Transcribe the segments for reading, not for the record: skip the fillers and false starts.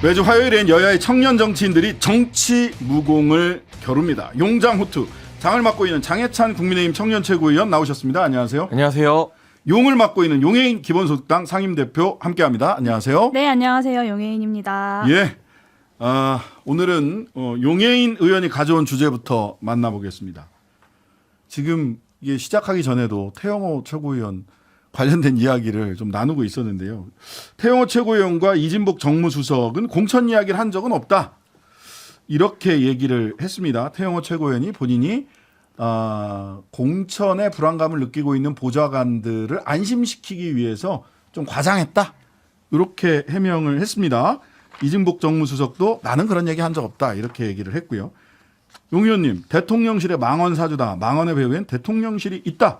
매주 화요일엔 여야의 청년 정치인들이 정치 무공을 겨룹니다. 용장호투. 장을 맡고 있는 장해찬 국민의힘 청년 최고위원 나오셨습니다. 안녕하세요. 안녕하세요. 용을 맡고 있는 용해인 기본소득당 상임대표 함께합니다. 안녕하세요. 네, 안녕하세요. 용해인입니다. 예. 오늘은 용해인 의원이 가져온 주제부터 만나보겠습니다. 지금 이게 시작하기 전에도 태영호 최고위원 관련된 이야기를 좀 나누고 있었는데요. 태영호 최고위원과 이진복 정무수석은 공천 이야기를 한 적은 없다. 이렇게 얘기를 했습니다. 태영호 최고위원이 본인이 공천에 불안감을 느끼고 있는 보좌관들을 안심시키기 위해서 좀 과장했다. 이렇게 해명을 했습니다. 이진복 정무수석도 나는 그런 얘기 한 적 없다. 이렇게 얘기를 했고요. 용 의원님, 대통령실의 망언 사주다. 망언의 배후엔 대통령실이 있다.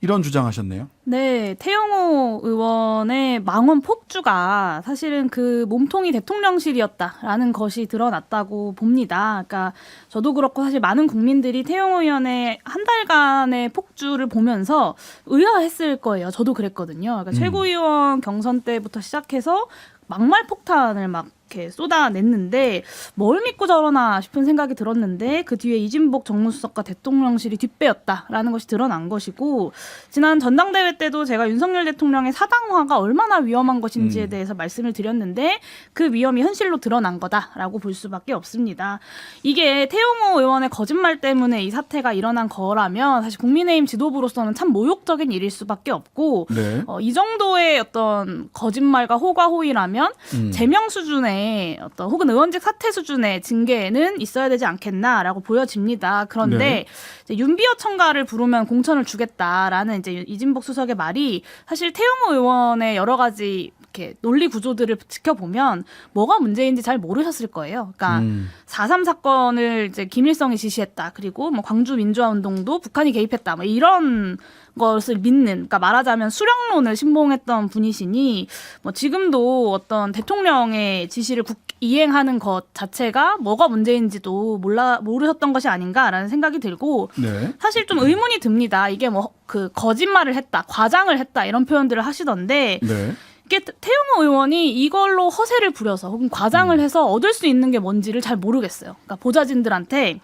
이런 주장하셨네요. 네, 태영호 의원의 망언 폭주가 사실은 그 몸통이 대통령실이었다라는 것이 드러났다고 봅니다. 그러니까 저도 그렇고 사실 많은 국민들이 태영호 의원의 한 달간의 폭주를 보면서 의아했을 거예요. 저도 그랬거든요. 그러니까 최고위원 경선 때부터 시작해서 막말 폭탄을 막 이렇게 쏟아냈는데 뭘 믿고 저러나 싶은 생각이 들었는데 그 뒤에 이진복 정무수석과 대통령실이 뒷배였다라는 것이 드러난 것이고, 지난 전당대회 때도 제가 윤석열 대통령의 사당화가 얼마나 위험한 것인지에 대해서 말씀을 드렸는데 그 위험이 현실로 드러난 거다라고 볼 수밖에 없습니다. 이게 태영호 의원의 거짓말 때문에 이 사태가 일어난 거라면 사실 국민의힘 지도부로서는 참 모욕적인 일일 수밖에 없고, 네. 이 정도의 어떤 거짓말과 호가호위라면 제명 수준의 어떤 혹은 의원직 사퇴 수준의 징계는 있어야 되지 않겠나라고 보여집니다. 그런데 네. 이제 윤비어 첨가를 부르면 공천을 주겠다라는 이제 이진복 수석의 말이 사실 태영호 의원의 여러 가지 이렇게 논리 구조들을 지켜보면 뭐가 문제인지 잘 모르셨을 거예요. 그러니까 4.3 사건을 이제 김일성이 지시했다. 그리고 뭐 광주 민주화 운동도 북한이 개입했다. 뭐 이런 것을 믿는, 그러니까 말하자면 수령론을 신봉했던 분이시니 뭐 지금도 어떤 대통령의 지시를 이행하는 것 자체가 뭐가 문제인지도 모르셨던 것이 아닌가라는 생각이 들고, 네. 사실 좀 의문이 듭니다. 이게 뭐 그 거짓말을 했다, 과장을 했다 이런 표현들을 하시던데 네. 이게 태영호 의원이 이걸로 허세를 부려서 혹은 과장을 해서 얻을 수 있는 게 뭔지를 잘 모르겠어요. 그러니까 보좌진들한테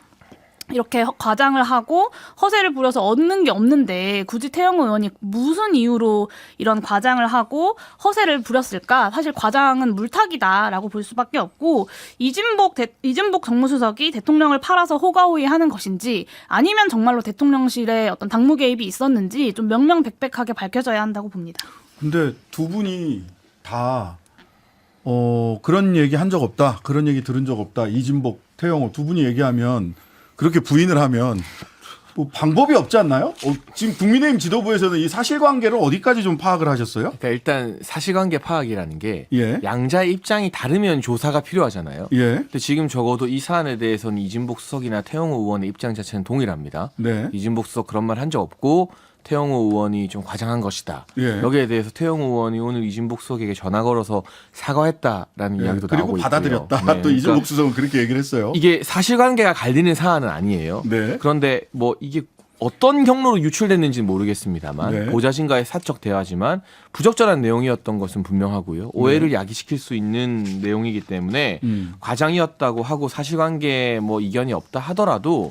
이렇게 과장을 하고 허세를 부려서 얻는 게 없는데 굳이 태영호 의원이 무슨 이유로 이런 과장을 하고 허세를 부렸을까? 사실 과장은 물타기다라고 볼 수밖에 없고, 이진복 정무수석이 대통령을 팔아서 호가호위하는 것인지 아니면 정말로 대통령실에 어떤 당무 개입이 있었는지 좀 명명백백하게 밝혀져야 한다고 봅니다. 근데 두 분이 다 그런 얘기 한 적 없다. 그런 얘기 들은 적 없다. 이진복, 태영호 두 분이 얘기하면, 그렇게 부인을 하면 뭐 방법이 없지 않나요? 지금 국민의힘 지도부에서는 이 사실관계를 어디까지 좀 파악을 하셨어요? 그러니까 일단 사실관계 파악이라는 게 예. 양자의 입장이 다르면 조사가 필요하잖아요. 예. 근데 지금 적어도 이 사안에 대해서는 이진복 수석이나 태영호 의원의 입장 자체는 동일합니다. 네. 이진복 수석 그런 말 한 적 없고 태영호 의원이 좀 과장한 것이다. 예. 여기에 대해서 태영호 의원이 오늘 이진복 수석에게 전화 걸어서 사과했다라는 예. 이야기도 그리고 나오고 있고요. 받아들였다. 네. 또 이진복 그러니까 수석은 그렇게 얘기를 했어요. 이게 사실관계가 갈리는 사안은 아니에요. 네. 그런데 뭐 이게 어떤 경로로 유출됐는지는 모르겠습니다만 네. 보좌진과의 사적 대화지만 부적절한 내용이었던 것은 분명하고요. 오해를 야기시킬 수 있는 내용이기 때문에 과장이었다고 하고 사실관계에 뭐 이견이 없다 하더라도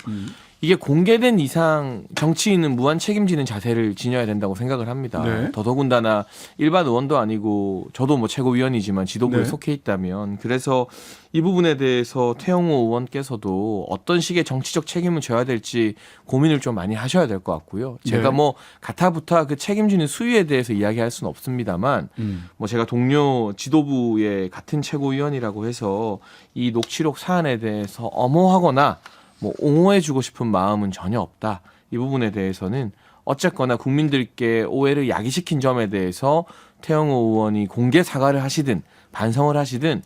이게 공개된 이상 정치인은 무한 책임지는 자세를 지녀야 된다고 생각을 합니다. 네. 더더군다나 일반 의원도 아니고 저도 뭐 최고위원이지만 지도부에 네. 속해 있다면, 그래서 이 부분에 대해서 태영호 의원께서도 어떤 식의 정치적 책임을 져야 될지 고민을 좀 많이 하셔야 될 것 같고요. 제가 네. 뭐 가타부타 그 책임지는 수위에 대해서 이야기할 수는 없습니다만 뭐 제가 동료 지도부의 같은 최고위원이라고 해서 이 녹취록 사안에 대해서 엄호하거나 뭐 옹호해주고 싶은 마음은 전혀 없다. 이 부분에 대해서는 어쨌거나 국민들께 오해를 야기시킨 점에 대해서 태영호 의원이 공개 사과를 하시든 반성을 하시든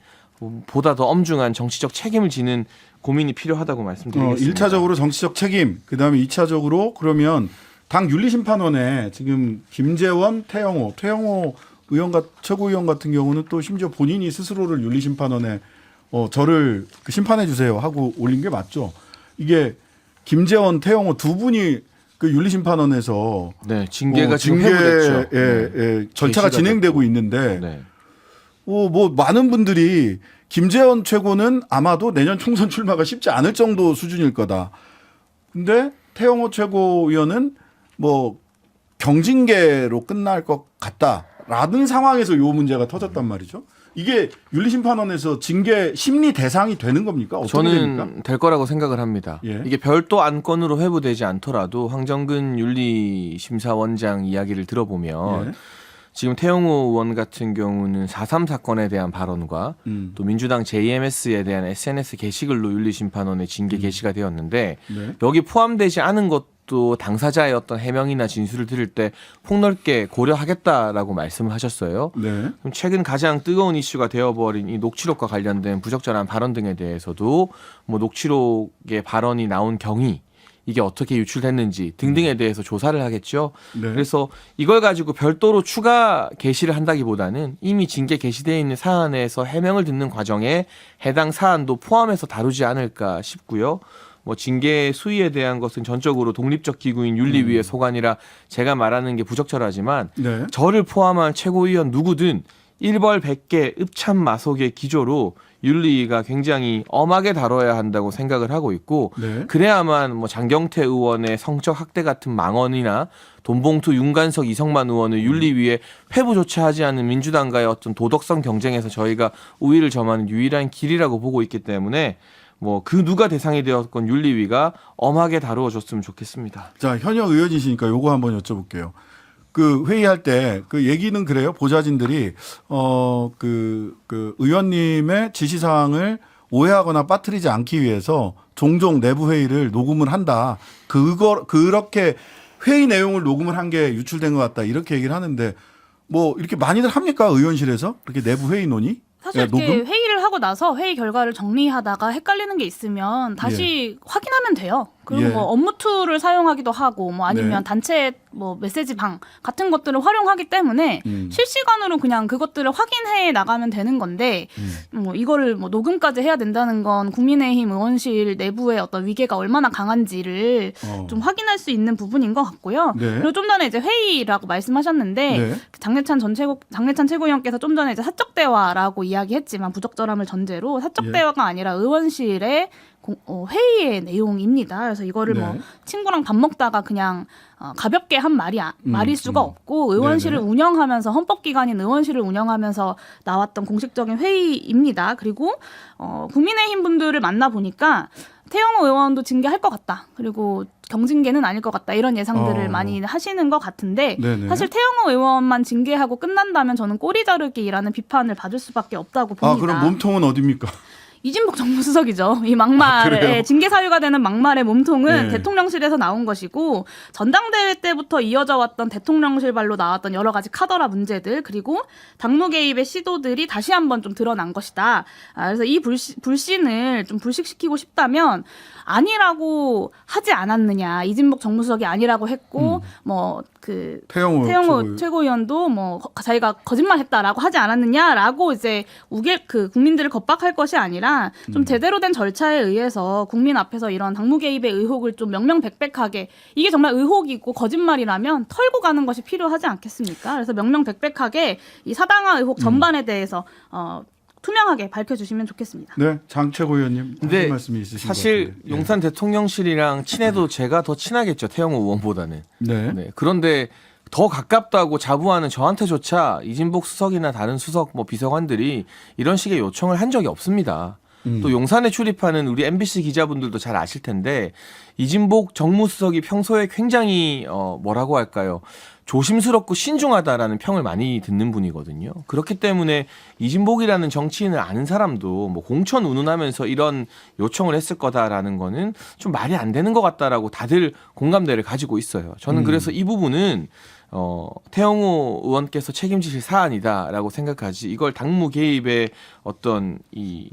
보다 더 엄중한 정치적 책임을 지는 고민이 필요하다고 말씀드리겠습니다. 1차적으로 정치적 책임, 그다음에 2차적으로 그러면 당 윤리심판원에 지금 김재원, 태영호 최고위원 같은 경우는 또 심지어 본인이 스스로를 윤리심판원에 저를 심판해 주세요 하고 올린 게 맞죠. 이게 김재원, 태영호 두 분이 그 윤리심판원에서 네, 징계가 지금 회부됐죠. 절차가 진행되고 있는데 네. 뭐 많은 분들이 김재원 최고는 아마도 내년 총선 출마가 쉽지 않을 정도 수준일 거다. 근데 태영호 최고위원은 뭐 경징계로 끝날 것 같다라는 상황에서 요 문제가 터졌단 말이죠. 이게 윤리심판원에서 징계 심리 대상이 되는 겁니까? 어떻게 저는 됩니까? 될 거라고 생각을 합니다. 예. 이게 별도 안건으로 회부되지 않더라도 황정근 윤리심사원장 이야기를 들어보면 예. 지금 태영호 의원 같은 경우는 4.3 사건에 대한 발언과 또 민주당 JMS에 대한 SNS 게시글로 윤리심판원에 징계 게시가 되었는데 네. 여기 포함되지 않은 것도 당사자의 어떤 해명이나 진술을 들을 때 폭넓게 고려하겠다라고 말씀을 하셨어요. 네. 그럼 최근 가장 뜨거운 이슈가 되어버린 이 녹취록과 관련된 부적절한 발언 등에 대해서도 뭐 녹취록의 발언이 나온 경위 이게 어떻게 유출됐는지 등등에 대해서 조사를 하겠죠. 네. 그래서 이걸 가지고 별도로 추가 게시를 한다기보다는 이미 징계 게시되어 있는 사안에서 해명을 듣는 과정에 해당 사안도 포함해서 다루지 않을까 싶고요. 뭐 징계 수위에 대한 것은 전적으로 독립적 기구인 윤리위의 소관이라 제가 말하는 게 부적절하지만 네. 저를 포함한 최고위원 누구든 일벌 100개 읍참마속의 기조로 윤리위가 굉장히 엄하게 다뤄야 한다고 생각을 하고 있고 네. 그래야만 뭐 장경태 의원의 성적 학대 같은 망언이나 돈봉투 윤관석 이성만 의원을 윤리위에 회부조차 하지 않은 민주당과의 어떤 도덕성 경쟁에서 저희가 우위를 점하는 유일한 길이라고 보고 있기 때문에 뭐 그 누가 대상이 되었건 윤리위가 엄하게 다루어줬으면 좋겠습니다. 자, 현역 의원이시니까 요거 한번 여쭤볼게요. 그 회의할 때 그 얘기는 그래요. 보좌진들이 그 의원님의 지시 사항을 오해하거나 빠뜨리지 않기 위해서 종종 내부 회의를 녹음을 한다. 그렇게 회의 내용을 녹음을 한 게 유출된 것 같다. 이렇게 얘기를 하는데 뭐 이렇게 많이들 합니까? 의원실에서? 그렇게 내부 회의 논의? 사실 이렇게 녹음? 회의를 하고 나서 회의 결과를 정리하다가 헷갈리는 게 있으면 다시 확인하면 돼요. 그리고 예. 뭐 업무 툴을 사용하기도 하고 뭐 아니면 네. 단체 뭐 메시지 방 같은 것들을 활용하기 때문에 실시간으로 그냥 그것들을 확인해 나가면 되는 건데 뭐 이거를 뭐 녹음까지 해야 된다는 건 국민의힘 의원실 내부의 어떤 위계가 얼마나 강한지를 좀 확인할 수 있는 부분인 것 같고요. 네. 그리고 좀 전에 이제 회의라고 말씀하셨는데 네. 장례찬 최고위원께서 좀 전에 이제 사적 대화라고 이야기했지만 부적절함을 전제로 사적 예. 대화가 아니라 의원실의 회의의 내용입니다. 그래서 이거를 뭐 네. 친구랑 밥 먹다가 그냥 가볍게 한 말일 수가 없고 의원실을 네네. 운영하면서 헌법기관인 의원실을 운영하면서 나왔던 공식적인 회의입니다. 그리고 국민의힘 분들을 만나 보니까 태영호 의원도 징계할 것 같다. 그리고 경징계는 아닐 것 같다. 이런 예상들을 많이 하시는 것 같은데 네네. 사실 태영호 의원만 징계하고 끝난다면 저는 꼬리 자르기라는 비판을 받을 수밖에 없다고 봅니다. 아, 그럼 몸통은 어디입니까? 이진복 정무수석이죠. 이 그래요? 막말에 징계 사유가 되는 막말의 몸통은 네. 대통령실에서 나온 것이고 전당대회 때부터 이어져 왔던 대통령실발로 나왔던 여러 가지 카더라 문제들 그리고 당무 개입의 시도들이 다시 한번 좀 드러난 것이다. 그래서 이 불신을 좀 불식시키고 싶다면 아니라고 하지 않았느냐. 이진복 정무수석이 아니라고 했고 뭐 그 태영호 최고위원도 뭐 자기가 거짓말했다라고 하지 않았느냐라고 이제 국민들을 겁박할 것이 아니라 좀 제대로 된 절차에 의해서 국민 앞에서 이런 당무 개입의 의혹을 좀 명명백백하게 이게 정말 의혹이고 거짓말이라면 털고 가는 것이 필요하지 않겠습니까? 그래서 명명백백하게 이 사당화 의혹 전반에 대해서 투명하게 밝혀주시면 좋겠습니다. 네, 장 최고위원님 근데 하실 말씀이 있으신 것 사실 같은데. 용산 대통령실이랑 친해도 제가 더 친하겠죠. 태영호 의원보다는. 네. 네. 그런데 더 가깝다고 자부하는 저한테조차 이진복 수석이나 다른 수석 뭐 비서관들이 이런 식의 요청을 한 적이 없습니다. 또 용산에 출입하는 우리 MBC 기자분들도 잘 아실 텐데 이진복 정무수석이 평소에 굉장히 뭐라고 할까요? 조심스럽고 신중하다라는 평을 많이 듣는 분이거든요. 그렇기 때문에 이진복이라는 정치인을 아는 사람도 뭐 공천 운운하면서 이런 요청을 했을 거다라는 거는 좀 말이 안 되는 것 같다라고 다들 공감대를 가지고 있어요. 저는 그래서 이 부분은 태영호 의원께서 책임지실 사안이다라고 생각하지 이걸 당무 개입의 어떤 이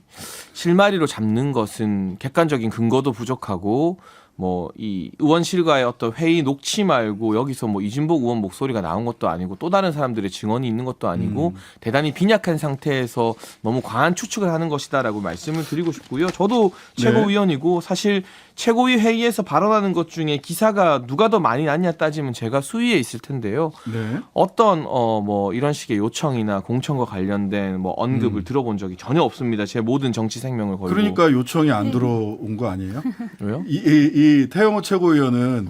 실마리로 잡는 것은 객관적인 근거도 부족하고 뭐 이 의원실과의 어떤 회의 녹취 말고 여기서 뭐 이진복 의원 목소리가 나온 것도 아니고 또 다른 사람들의 증언이 있는 것도 아니고 대단히 빈약한 상태에서 너무 과한 추측을 하는 것이다라고 말씀을 드리고 싶고요. 저도 최고위원이고 사실 최고위 회의에서 발언하는 것 중에 기사가 누가 더 많이 났냐 따지면 제가 수위에 있을 텐데요. 네. 어떤 뭐 이런 식의 요청이나 공천과 관련된 뭐 언급을 들어본 적이 전혀 없습니다. 제 모든 정치 생명을 걸고. 그러니까 요청이 안 들어온 거 아니에요? 왜요? 이 태영호 최고위원은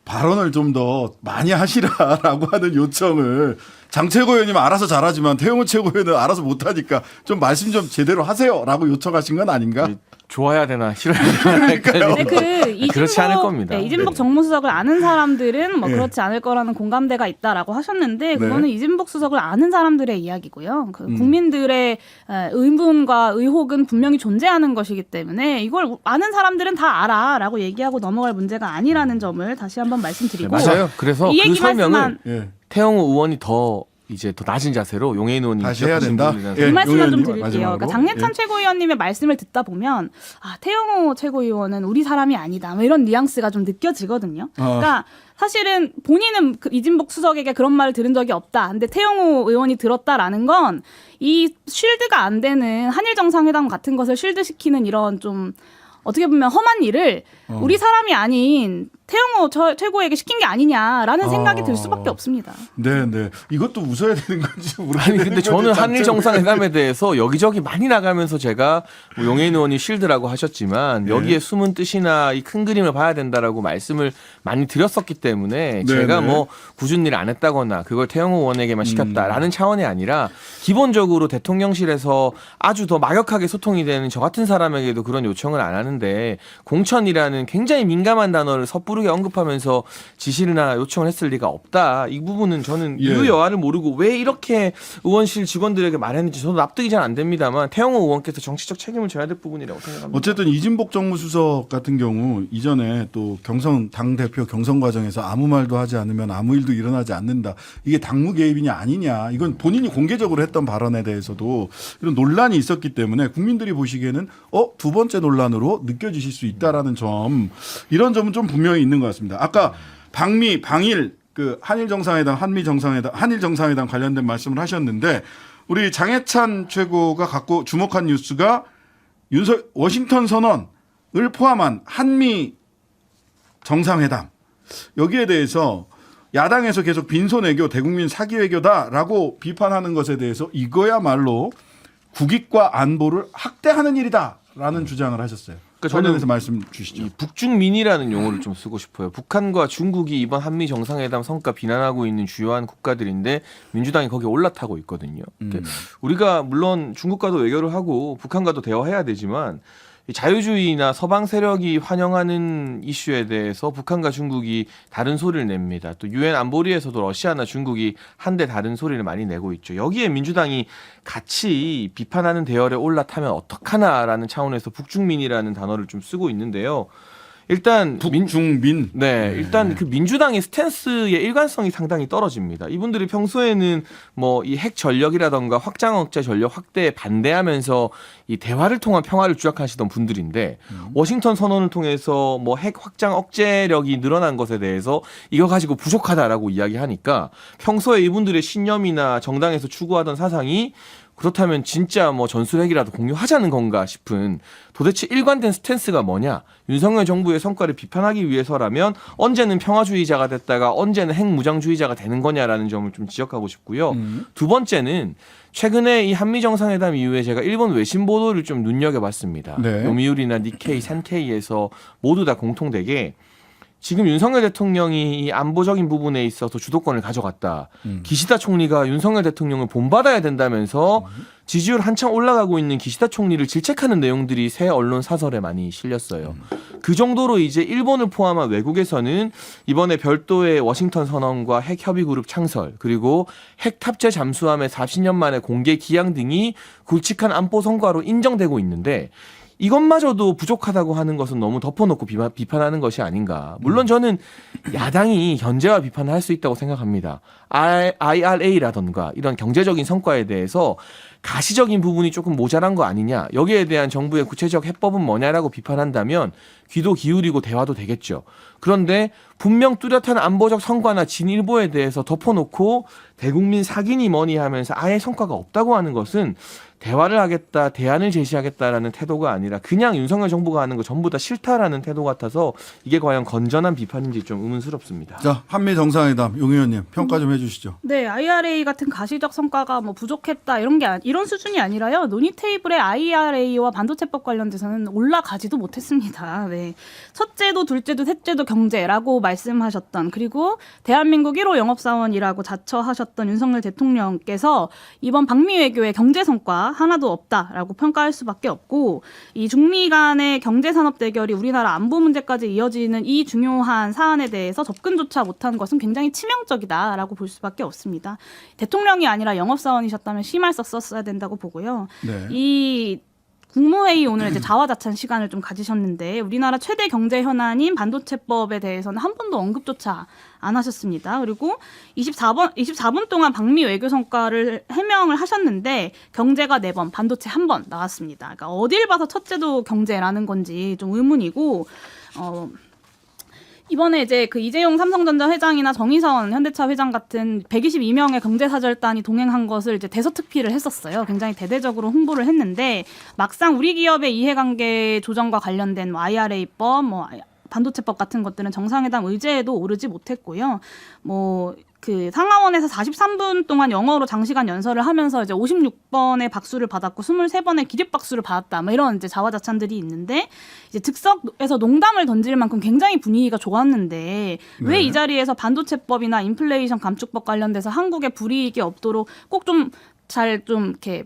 발언을 좀 더 많이 하시라라고 하는 요청을 장 최고위원님 알아서 잘하지만 태영호 최고위원은 알아서 못하니까 좀 말씀 좀 제대로 하세요라고 요청하신 건 아닌가? 좋아야 되나 싫어야 되나 헷갈리는 네, 그 그렇지 않을 겁니다. 이진복 정무수석을 아는 사람들은 뭐 네. 그렇지 않을 거라는 공감대가 있다라고 하셨는데 그거는 네. 이진복 수석을 아는 사람들의 이야기고요. 그 국민들의 의문과 의혹은 분명히 존재하는 것이기 때문에 이걸 아는 사람들은 다 알아라고 얘기하고 넘어갈 문제가 아니라는 점을 다시 한번 말씀드리고 맞아요. 그래서 이 그 얘기 설명을 말씀만 예. 태영호 의원이 더 낮은 자세로 용해인 의원이 다시 해야 지적하신 된다? 부분이라서 예. 이 말씀만 좀 의원님, 드릴게요. 마지막으로. 그러니까 장례찬 예. 최고위원님의 말씀을 듣다 보면 태영호 최고위원은 우리 사람이 아니다. 뭐 이런 뉘앙스가 좀 느껴지거든요. 그러니까 사실은 본인은 그 이진복 수석에게 그런 말을 들은 적이 없다. 근데 태영호 의원이 들었다라는 건 이 쉴드가 안 되는 한일 정상회담 같은 것을 쉴드시키는 이런 좀 어떻게 보면 험한 일을 우리 사람이 아닌 태영호 최고에게 시킨 게 아니냐라는 생각이 들 수밖에 없습니다. 네, 네. 이것도 웃어야 되는 건지 울어야 아니 되는 근데 건지 저는 참 한일 정상회담에 대해서 여기저기 많이 나가면서 제가 뭐 용해인 의원이 쉴드라고 하셨지만 여기에 숨은 뜻이나 이 큰 그림을 봐야 된다라고 말씀을 많이 드렸었기 때문에 제가 네. 뭐 굳은 일 안 했다거나 그걸 태영호 의원에게만 시켰다라는 차원이 아니라 기본적으로 대통령실에서 아주 더 막역하게 소통이 되는 저 같은 사람에게도 그런 요청을 안 하는데 공천이라는 굉장히 민감한 단어를 섣부르게 언급하면서 지시나 요청을 했을 리가 없다. 이 부분은 저는 예. 이유여하를 모르고 왜 이렇게 의원실 직원들에게 말했는지 저도 납득이 잘 안 됩니다만 태영호 의원께서 정치적 책임을 져야 될 부분이라고 생각합니다. 어쨌든 이진복 정무수석 같은 경우 이전에 또 경선 당대표 경선 과정에서 아무 말도 하지 않으면 아무 일도 일어나지 않는다. 이게 당무 개입이냐 아니냐. 이건 본인이 공개적으로 했던 발언에 대해서도 이런 논란이 있었기 때문에 국민들이 보시기에는 두 번째 논란으로 느껴지실 수 있다라는 점 이런 점은 좀 분명히 있는 것 같습니다. 아까 방일 그 한일 정상회담 관련된 말씀을 하셨는데 우리 장해찬 최고가 갖고 주목한 뉴스가 워싱턴 선언을 포함한 한미 정상회담 여기에 대해서 야당에서 계속 빈손외교 대국민 사기 외교다라고 비판하는 것에 대해서 이거야말로 국익과 안보를 학대하는 일이다라는 주장을 하셨어요. 그러니까 관련해서 말씀 주시죠. 이 북중민이라는 용어를 좀 쓰고 싶어요. 북한과 중국이 이번 한미 정상회담 성과 비난하고 있는 주요한 국가들인데 민주당이 거기에 올라타고 있거든요. 그러니까 우리가 물론 중국과도 외교를 하고 북한과도 대화해야 되지만 이 자유주의나 서방 세력이 환영하는 이슈에 대해서 북한과 중국이 다른 소리를 냅니다. 또 유엔 안보리에서도 러시아나 중국이 한데 다른 소리를 많이 내고 있죠. 여기에 민주당이 같이 비판하는 대열에 올라타면 어떡하나라는 차원에서 북중민이라는 단어를 좀 쓰고 있는데요. 일단 북중민. 일단 그 민주당의 스탠스의 일관성이 상당히 떨어집니다. 이분들이 평소에는 뭐 이 핵 전력이라던가 확장 억제 전력 확대에 반대하면서 이 대화를 통한 평화를 주장하시던 분들인데 워싱턴 선언을 통해서 뭐 핵 확장 억제력이 늘어난 것에 대해서 이거 가지고 부족하다라고 이야기하니까 평소에 이분들의 신념이나 정당에서 추구하던 사상이 그렇다면 진짜 뭐 전술핵이라도 공유하자는 건가 싶은 도대체 일관된 스탠스가 뭐냐? 윤석열 정부의 성과를 비판하기 위해서라면 언제는 평화주의자가 됐다가 언제는 핵무장주의자가 되는 거냐라는 점을 좀 지적하고 싶고요. 두 번째는 최근에 이 한미 정상회담 이후에 제가 일본 외신 보도를 좀 눈여겨봤습니다. 네. 요미우리나 니케이, 산케이에서 모두 다 공통되게 지금 윤석열 대통령이 이 안보적인 부분에 있어서 주도권을 가져갔다. 기시다 총리가 윤석열 대통령을 본받아야 된다면서 지지율 한창 올라가고 있는 기시다 총리를 질책하는 내용들이 새 언론 사설에 많이 실렸어요. 그 정도로 이제 일본을 포함한 외국에서는 이번에 별도의 워싱턴 선언과 핵 협의 그룹 창설 그리고 핵 탑재 잠수함의 40년 만에 공개 기항 등이 굵직한 안보 성과로 인정되고 있는데 이것마저도 부족하다고 하는 것은 너무 덮어놓고 비판하는 것이 아닌가. 물론 저는 야당이 견제와 비판을 할 수 있다고 생각합니다. IRA라던가 이런 경제적인 성과에 대해서 가시적인 부분이 조금 모자란 거 아니냐. 여기에 대한 정부의 구체적 해법은 뭐냐라고 비판한다면 귀도 기울이고 대화도 되겠죠. 그런데 분명 뚜렷한 안보적 성과나 진일보에 대해서 덮어놓고 대국민 사기니 뭐니 하면서 아예 성과가 없다고 하는 것은 대화를 하겠다, 대안을 제시하겠다라는 태도가 아니라 그냥 윤석열 정부가 하는 거 전부 다 싫다라는 태도 같아서 이게 과연 건전한 비판인지 좀 의문스럽습니다. 자, 한미 정상회담 용 의원님 평가 좀 해주시죠. 네, IRA 같은 가시적 성과가 뭐 부족했다 이런 수준이 아니라요. 논의 테이블에 IRA와 반도체법 관련돼서는 올라가지도 못했습니다. 네, 첫째도 둘째도 셋째도 경제라고 말씀하셨던 그리고 대한민국 1호 영업사원이라고 자처하셨던 윤석열 대통령께서 이번 방미 외교의 경제 성과 하나도 없다라고 평가할 수밖에 없고 이 중미 간의 경제산업 대결이 우리나라 안보 문제까지 이어지는 이 중요한 사안에 대해서 접근조차 못한 것은 굉장히 치명적이다라고 볼 수밖에 없습니다. 대통령이 아니라 영업사원이셨다면 심할 썼어야 된다고 보고요. 네. 이 국무회의 오늘 이제 자화자찬 시간을 좀 가지셨는데 우리나라 최대 경제 현안인 반도체법에 대해서는 한 번도 언급조차 안 하셨습니다. 그리고 24분 동안 방미 외교 성과를 해명을 하셨는데 경제가 4번, 반도체 1번 나왔습니다. 그러니까 어딜 봐서 첫째도 경제라는 건지 좀 의문이고 이번에 이제 그 이재용 삼성전자 회장이나 정의선 현대차 회장 같은 122명의 경제사절단이 동행한 것을 이제 대서특필을 했었어요. 굉장히 대대적으로 홍보를 했는데 막상 우리 기업의 이해관계 조정과 관련된 뭐 IRA법, 뭐 반도체법 같은 것들은 정상회담 의제에도 오르지 못했고요. 뭐 그 상하원에서 43분 동안 영어로 장시간 연설을 하면서 이제 56번의 박수를 받았고 23번의 기립박수를 받았다. 뭐 이런 이제 자화자찬들이 있는데 이제 즉석에서 농담을 던질 만큼 굉장히 분위기가 좋았는데 왜 이 자리에서 반도체법이나 인플레이션 감축법 관련돼서 한국에 불이익이 없도록 꼭 좀 잘 좀 이렇게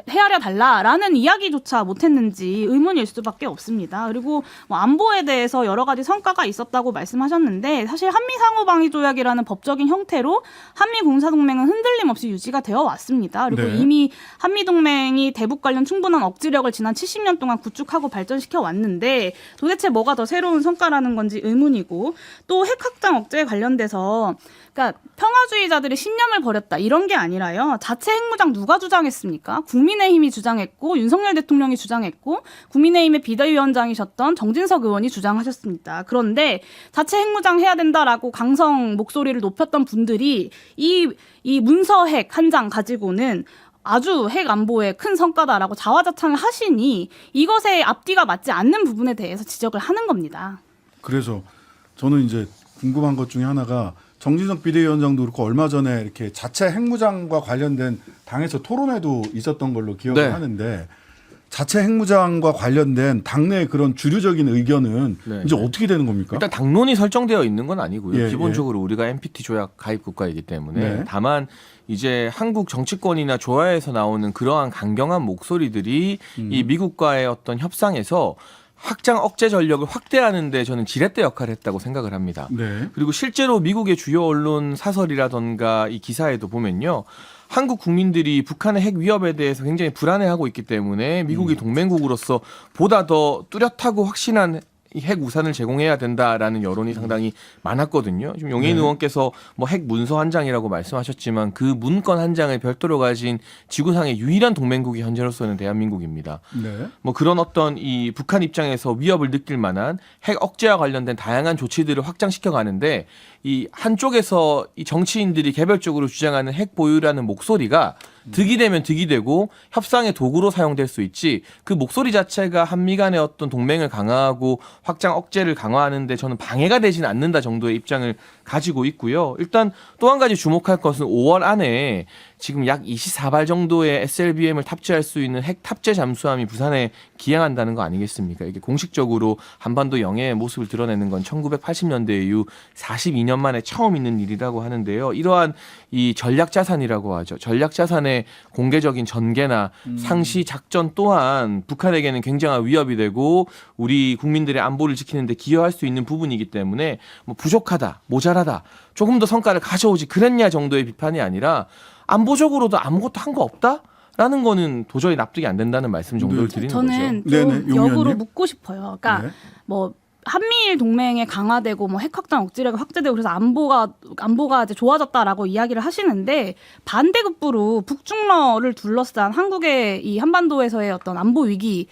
헤아려 달라라는 이야기조차 못했는지 의문일 수밖에 없습니다. 그리고 뭐 안보에 대해서 여러 가지 성과가 있었다고 말씀하셨는데 사실 한미상호방위조약이라는 법적인 형태로 한미 군사동맹은 흔들림 없이 유지가 되어 왔습니다. 그리고 네. 이미 한미동맹이 대북 관련 충분한 억지력을 지난 70년 동안 구축하고 발전시켜 왔는데 도대체 뭐가 더 새로운 성과라는 건지 의문이고 또 핵 확장 억제에 관련돼서 그러니까 평화주의자들이 신념을 버렸다 이런 게 아니라요. 자체 핵무장 누가 주장했습니까? 국민의힘이 주장했고 윤석열 대통령이 주장했고 국민의힘의 비대위원장이셨던 정진석 의원이 주장하셨습니다. 그런데 자체 핵무장 해야 된다라고 강성 목소리를 높였던 분들이 이 문서 핵 한 장 가지고는 아주 핵 안보에 큰 성과다라고 자화자찬을 하시니 이것에 앞뒤가 맞지 않는 부분에 대해서 지적을 하는 겁니다. 그래서 저는 이제 궁금한 것 중에 하나가 정진석 비대위원장도 그렇고 얼마 전에 이렇게 자체 핵무장과 관련된 당에서 토론회도 있었던 걸로 기억을 네. 하는데 자체 핵무장과 관련된 당내의 그런 주류적인 의견은 네. 이제 어떻게 되는 겁니까? 일단 당론이 설정되어 있는 건 아니고요. 예, 기본적으로 우리가 NPT 조약 가입 국가이기 때문에 네. 다만 이제 한국 정치권이나 조야에서 나오는 그러한 강경한 목소리들이 이 미국과의 어떤 협상에서 확장 억제 전력을 확대하는 데 저는 지렛대 역할을 했다고 생각을 합니다. 네. 그리고 실제로 미국의 주요 언론 사설이라던가 이 기사에도 보면요. 한국 국민들이 북한의 핵 위협에 대해서 굉장히 불안해하고 있기 때문에 미국이 동맹국으로서 보다 더 뚜렷하고 확신한 이 핵 우산을 제공해야 된다라는 여론이 상당히 많았거든요. 지금 용해인 네. 의원께서 뭐 핵 문서 한 장이라고 말씀하셨지만 그 문건 한 장을 별도로 가진 지구상의 유일한 동맹국이 현재로서는 대한민국입니다. 네. 뭐 그런 어떤 이 북한 입장에서 위협을 느낄 만한 핵 억제와 관련된 다양한 조치들을 확장시켜 가는데 이 한쪽에서 이 정치인들이 개별적으로 주장하는 핵 보유라는 목소리가 득이 되면 득이 되고 협상의 도구로 사용될 수 있지 그 목소리 자체가 한미 간의 어떤 동맹을 강화하고 확장 억제를 강화하는데 저는 방해가 되지는 않는다 정도의 입장을 가지고 있고요. 일단 또 한 가지 주목할 것은 5월 안에 지금 약 24발 정도의 SLBM을 탑재할 수 있는 핵 탑재 잠수함이 부산에 기항한다는 거 아니겠습니까? 이게 공식적으로 한반도 영해의 모습을 드러내는 건 1980년대 이후 42년 만에 처음 있는 일이라고 하는데요. 이러한 이 전략 자산이라고 하죠. 전략 자산의 공개적인 전개나 상시 작전 또한 북한에게는 굉장한 위협이 되고 우리 국민들의 안보를 지키는 데 기여할 수 있는 부분이기 때문에 뭐 부족하다, 모자라다, 조금 더 성과를 가져오지 그랬냐 정도의 비판이 아니라 안보적으로도 아무것도 한 거 없다? 라는 거는 도저히 납득이 안 된다는 말씀 정도를 네. 드리는 저는 거죠. 좀 네네, 용 역으로 의원님. 묻고 싶어요. 그러니까 네. 뭐 한미일 동맹이 강화되고 뭐 핵확산 억지력이 확대되고 그래서 안보가 이제 좋아졌다라고 이야기를 하시는데 반대급부로 북중러를 둘러싼 한국의 이 한반도에서의 어떤 안보 위기의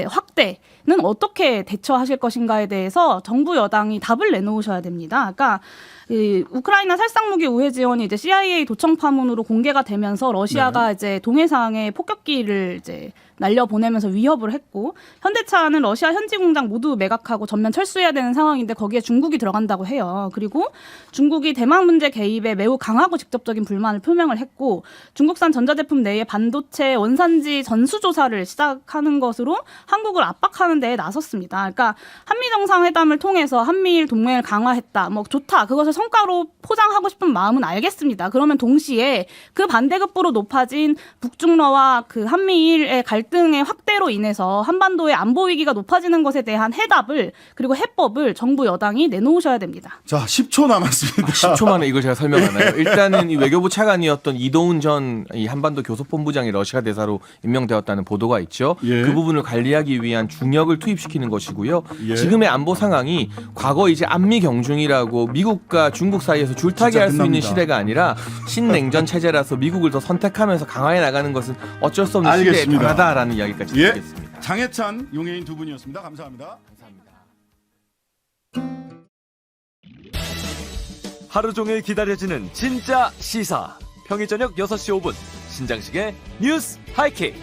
확대는 어떻게 대처하실 것인가에 대해서 정부 여당이 답을 내놓으셔야 됩니다. 그러니까 그 우크라이나 살상무기 우회 지원이 이제 CIA 도청 파문으로 공개가 되면서 러시아가 이제 동해상에 폭격기를 이제 날려 보내면서 위협을 했고 현대차는 러시아 현지 공장 모두 매각하고 전면 철수해야 되는 상황인데 거기에 중국이 들어간다고 해요. 그리고 중국이 대만 문제 개입에 매우 강하고 직접적인 불만을 표명을 했고 중국산 전자제품 내의 반도체 원산지 전수조사를 시작하는 것으로 한국을 압박하는 데에 나섰습니다. 그러니까 한미 정상회담을 통해서 한미일 동맹을 강화했다. 뭐 좋다. 그것을 성과로 포장하고 싶은 마음은 알겠습니다. 그러면 동시에 그 반대급부로 높아진 북중러와 그 한미일의 갈등의 확대로 인해서 한반도의 안보 위기가 높아지는 것에 대한 해답을 그리고 해법을 정부 여당이 내놓으셔야 됩니다. 자, 10초 남았습니다. 10초 만에 이걸 제가 설명하나요? 일단은 이 외교부 차관이었던 이도훈 전 이 한반도 교섭본부장이 러시아 대사로 임명되었다는 보도가 있죠. 예. 그 부분을 관리하기 위한 중역을 투입시키는 것이고요. 예. 지금의 안보 상황이 과거 이제 안미 경중이라고 미국과 중국 사이에서 줄타기 진짜 할 수 있는 끝납니다. 시대가 아니라 신냉전 체제라서 미국을 더 선택하면서 강화해 나가는 것은 어쩔 수 없는 시대에 알겠습니다. 변하다라는 이야기까지 예. 드리겠습니다. 장해찬, 용해인 두 분이었습니다. 감사합니다. 감사합니다. 하루 종일 기다려지는 진짜 시사. 평일 저녁 6시 5분 신장식의 뉴스 하이킥.